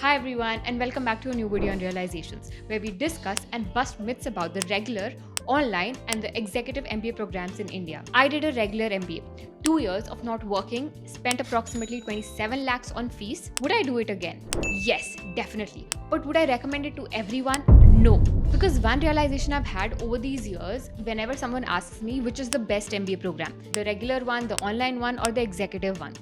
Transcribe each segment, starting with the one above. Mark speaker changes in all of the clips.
Speaker 1: Hi everyone, and welcome back to a new video on realizations, where we discuss and bust myths about the regular, online, and the executive MBA programs in India. I did a regular MBA, 2 years of not working, spent approximately 27 lakhs on fees. Would I do it again? Yes, definitely. But would I recommend it to everyone? No. Because one realization I've had over these years, whenever someone asks me which is the best MBA program, the regular one, the online one, or the executive one,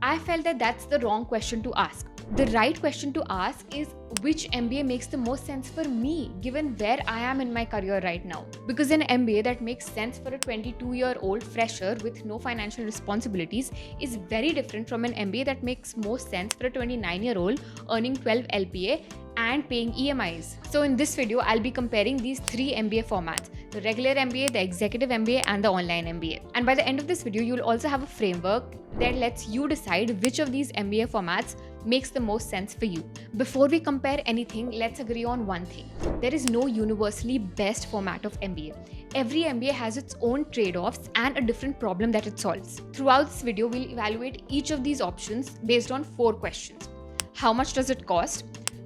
Speaker 1: I felt that that's the wrong question to ask. The right question to ask is which MBA makes the most sense for me given where I am in my career right now. Because an MBA that makes sense for a 22-year-old fresher with no financial responsibilities is very different from an MBA that makes most sense for a 29-year-old earning 12 LPA and paying EMIs. So in this video, I'll be comparing these three MBA formats: the regular MBA, the executive MBA, and the online MBA. And by the end of this video, you'll also have a framework that lets you decide which of these MBA formats makes the most sense for you. Before we compare anything, let's agree on one thing. There is no universally best format of MBA. Every MBA has its own trade-offs and a different problem that it solves. Throughout this video, we'll evaluate each of these options based on 4 questions. How much does it cost?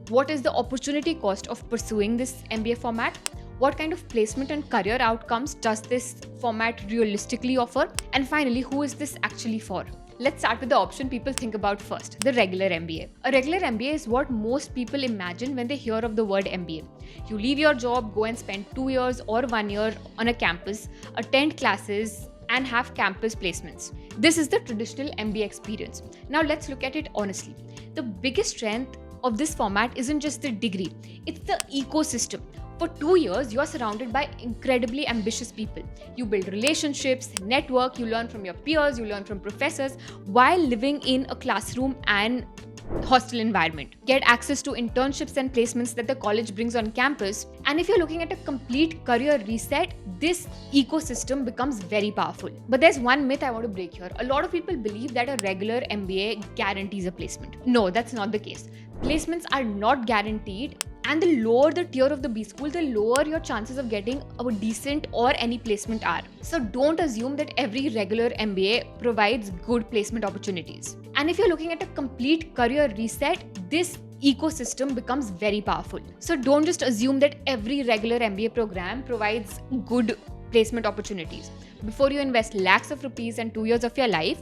Speaker 1: What is the opportunity cost of pursuing this MBA format? What kind of placement and career outcomes does this format realistically offer? And finally, who is this actually for? Let's start with the option people think about first, the regular MBA. A regular MBA is what most people imagine when they hear of the word MBA. You leave your job, go and spend 2 years or 1 year on a campus, attend classes, and have campus placements. This is the traditional MBA experience. Now let's look at it honestly. The biggest strength of this format isn't just the degree, it's the ecosystem. For 2 years, you are surrounded by incredibly ambitious people. You build relationships, network, you learn from your peers, you learn from professors while living in a classroom and hostel environment. Get access to internships and placements that the college brings on campus. And if you're looking at a complete career reset, this ecosystem becomes very powerful. But there's one myth I want to break here. A lot of people believe that a regular MBA guarantees a placement. No, that's not the case. Placements are not guaranteed, and the lower the tier of the B school, the lower your chances of getting a decent or any placement are. So don't assume that every regular MBA provides good placement opportunities. And if you're looking at a complete career reset, this ecosystem becomes very powerful. So don't just assume that every regular MBA program provides good placement opportunities. Before you invest lakhs of rupees and 2 years of your life,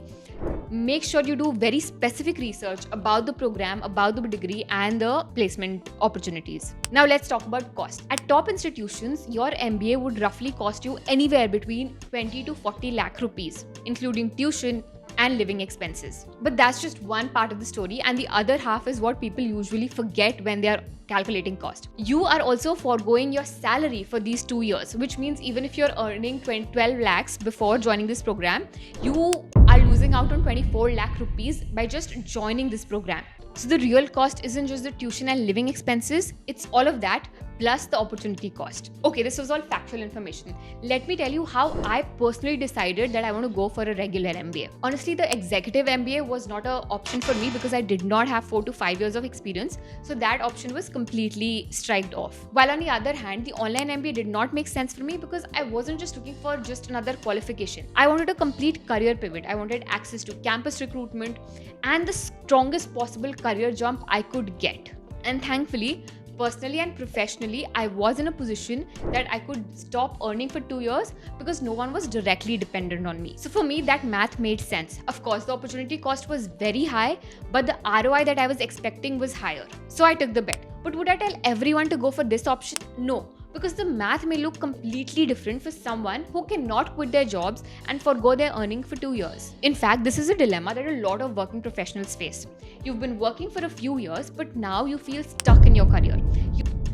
Speaker 1: make sure you do very specific research about the program, about the degree, and the placement opportunities. Now let's talk about cost. At top institutions, your MBA would roughly cost you anywhere between 20 to 40 lakh rupees, including tuition and living expenses. But that's just one part of the story, and the other half is what people usually forget when they are calculating cost. You are also foregoing your salary for these 2 years, which means even if you're earning 12 lakhs before joining this program, you are losing out on 24 lakh rupees by just joining this program. So the real cost isn't just the tuition and living expenses, it's all of that plus the opportunity cost. Okay, this was all factual information. Let me tell you how I personally decided that I want to go for a regular MBA. Honestly, the executive MBA was not an option for me because I did not have 4 to 5 years of experience. So that option was completely striked off. While on the other hand, the online MBA did not make sense for me because I wasn't just looking for just another qualification. I wanted a complete career pivot. I wanted access to campus recruitment and the strongest possible career jump I could get. And thankfully, personally and professionally, I was in a position that I could stop earning for 2 years because no one was directly dependent on me. So for me, that math made sense. Of course, the opportunity cost was very high, but the ROI that I was expecting was higher. So I took the bet. But would I tell everyone to go for this option? No. Because the math may look completely different for someone who cannot quit their jobs and forgo their earning for 2 years. In fact, this is a dilemma that a lot of working professionals face. You've been working for a few years, but now you feel stuck in your career.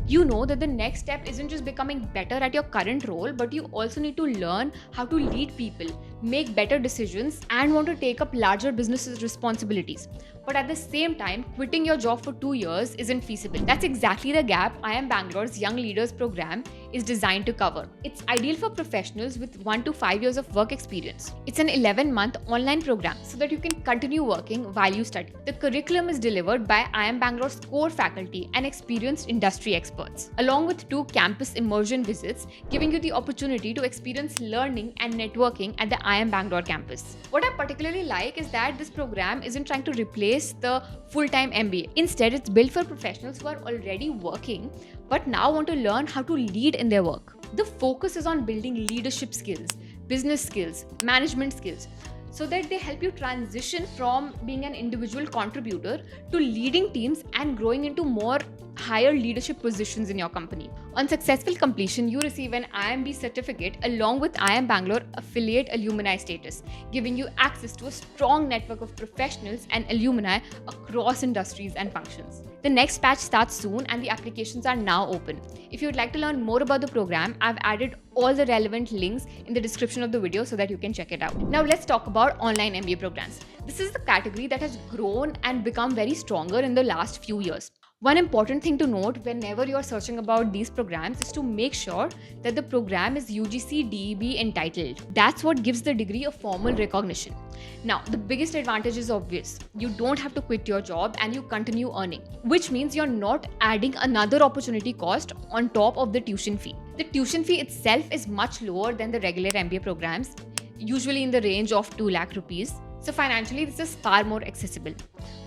Speaker 1: You know that the next step isn't just becoming better at your current role, but you also need to learn how to lead people, make better decisions, and want to take up larger business responsibilities. But at the same time, quitting your job for 2 years isn't feasible. That's exactly the gap iimbangalore's Young Leaders program is designed to cover. It's ideal for professionals with 1 to 5 years of work experience. It's an 11-month online program so that you can continue working while you study. The curriculum is delivered by iimbangalore's core faculty and experienced industry experts, along with 2 campus immersion visits, giving you the opportunity to experience learning and networking at the IIM Bangalore campus. What I particularly like is that this program isn't trying to replace the full-time MBA. Instead, it's built for professionals who are already working but now want to learn how to lead in their work. The focus is on building leadership skills, business skills, management skills, so that they help you transition from being an individual contributor to leading teams and growing into more higher leadership positions in your company. On successful completion, you receive an IMB certificate along with IIM Bangalore affiliate alumni status, giving you access to a strong network of professionals and alumni across industries and functions. The next batch starts soon and the applications are now open. If you would like to learn more about the program, I've added all the relevant links in the description of the video so that you can check it out. Now let's talk about online MBA programs. This is the category that has grown and become very stronger in the last few years. One important thing to note whenever you're searching about these programs is to make sure that the program is UGC DEB entitled. That's what gives the degree a formal recognition. Now, the biggest advantage is obvious. You don't have to quit your job and you continue earning, which means you're not adding another opportunity cost on top of the tuition fee. The tuition fee itself is much lower than the regular MBA programs, usually in the range of 2 lakh rupees. So financially, this is far more accessible.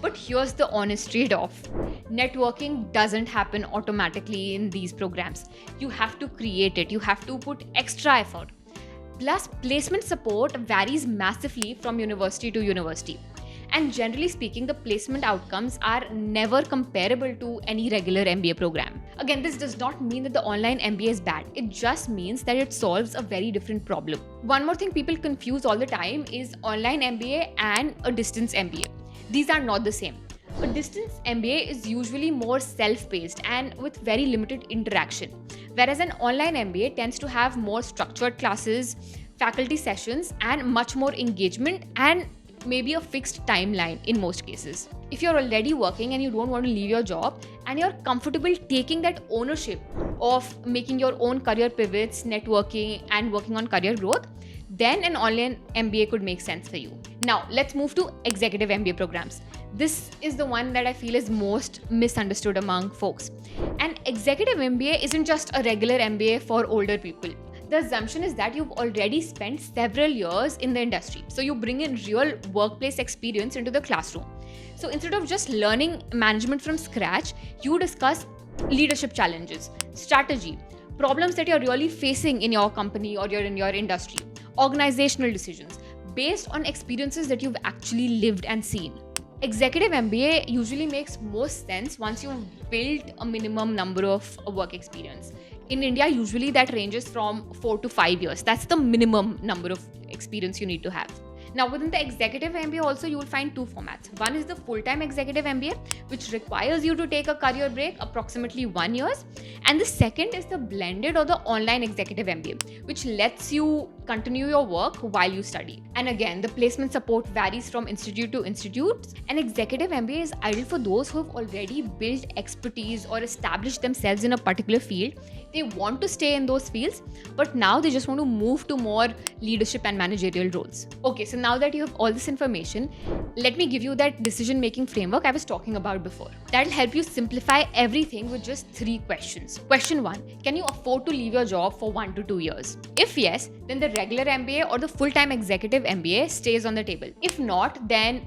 Speaker 1: But here's the honest trade-off. Networking doesn't happen automatically in these programs. You have to create it. You have to put extra effort. Plus, placement support varies massively from university to university. And generally speaking, the placement outcomes are never comparable to any regular MBA program. Again, this does not mean that the online MBA is bad. It just means that it solves a very different problem. One more thing people confuse all the time is online MBA and a distance MBA. These are not the same. A distance MBA is usually more self-paced and with very limited interaction, whereas an online MBA tends to have more structured classes, faculty sessions, and much more engagement and maybe a fixed timeline in most cases. If you're already working and you don't want to leave your job and you're comfortable taking that ownership of making your own career pivots, networking, and working on career growth, then an online MBA could make sense for you. Now, let's move to executive MBA programs. This is the one that I feel is most misunderstood among folks. An executive MBA isn't just a regular MBA for older people. The assumption is that you've already spent several years in the industry. So you bring in real workplace experience into the classroom. So instead of just learning management from scratch, you discuss leadership challenges, strategy, problems that you're really facing in your company or you're in your industry, organizational decisions, based on experiences that you've actually lived and seen. Executive MBA usually makes most sense once you've built a minimum number of work experience. In India, usually that ranges from 4 to 5 years. That's the minimum number of experience you need to have. Now, within the executive MBA also, you will find two formats. One is the full-time executive MBA, which requires you to take a career break, approximately 1 year. And the second is the blended or the online executive MBA, which lets you continue your work while you study. And again, the placement support varies from institute to institute. An executive MBA is ideal for those who have already built expertise or established themselves in a particular field. They want to stay in those fields, but now they just want to move to more leadership and managerial roles. Okay, so now that you have all this information, let me give you that decision-making framework I was talking about before. That'll help you simplify everything with just 3 questions. Question 1, can you afford to leave your job for 1 to 2 years? If yes, then the regular MBA or the full-time executive MBA stays on the table. If not, then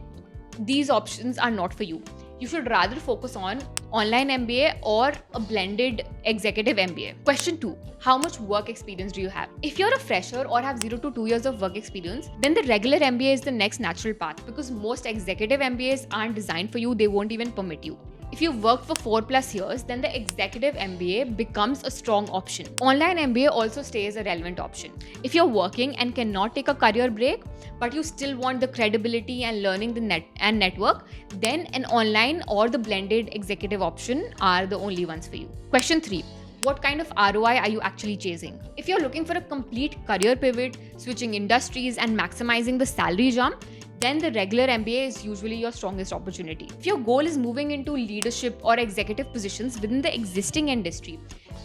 Speaker 1: these options are not for you. You should rather focus on online MBA or a blended executive MBA. Question 2, how much work experience do you have? If you're a fresher or have 0 to 2 years of work experience, then the regular MBA is the next natural path because most executive MBAs aren't designed for you, they won't even permit you. If you've worked for 4+ years, then the executive MBA becomes a strong option. Online MBA also stays a relevant option. If you're working and cannot take a career break, but you still want the credibility and learning the network, then an online or the blended executive option are the only ones for you. Question 3. What kind of ROI are you actually chasing? If you're looking for a complete career pivot, switching industries and maximizing the salary jump, then the regular MBA is usually your strongest opportunity. If your goal is moving into leadership or executive positions within the existing industry,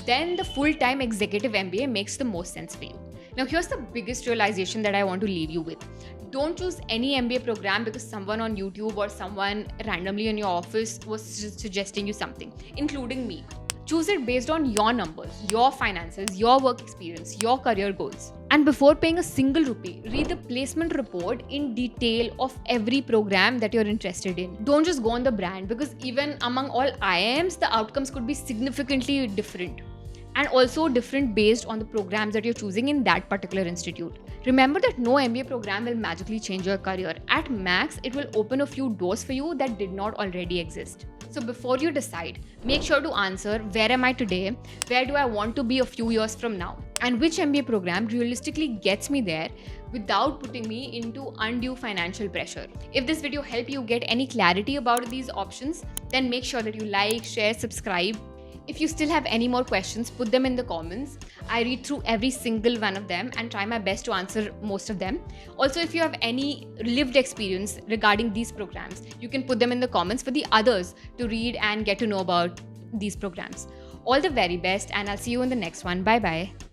Speaker 1: then the full-time executive MBA makes the most sense for you. Now, here's the biggest realization that I want to leave you with. Don't choose any MBA program because someone on YouTube or someone randomly in your office was suggesting you something, including me. Choose it based on your numbers, your finances, your work experience, your career goals. And before paying a single rupee, read the placement report in detail of every program that you're interested in. Don't just go on the brand, because even among all IIMs, the outcomes could be significantly different. And also different based on the programs that you're choosing in that particular institute. Remember that no MBA program will magically change your career. At max, it will open a few doors for you that did not already exist. So before you decide, make sure to answer, where am I today? Where do I want to be a few years from now? And which MBA program realistically gets me there without putting me into undue financial pressure? If this video helped you get any clarity about these options, then make sure that you like, share, subscribe. If you still have any more questions, put them in the comments. I read through every single one of them and try my best to answer most of them. Also, if you have any lived experience regarding these programs, you can put them in the comments for the others to read and get to know about these programs. All the very best, and I'll see you in the next one. Bye bye.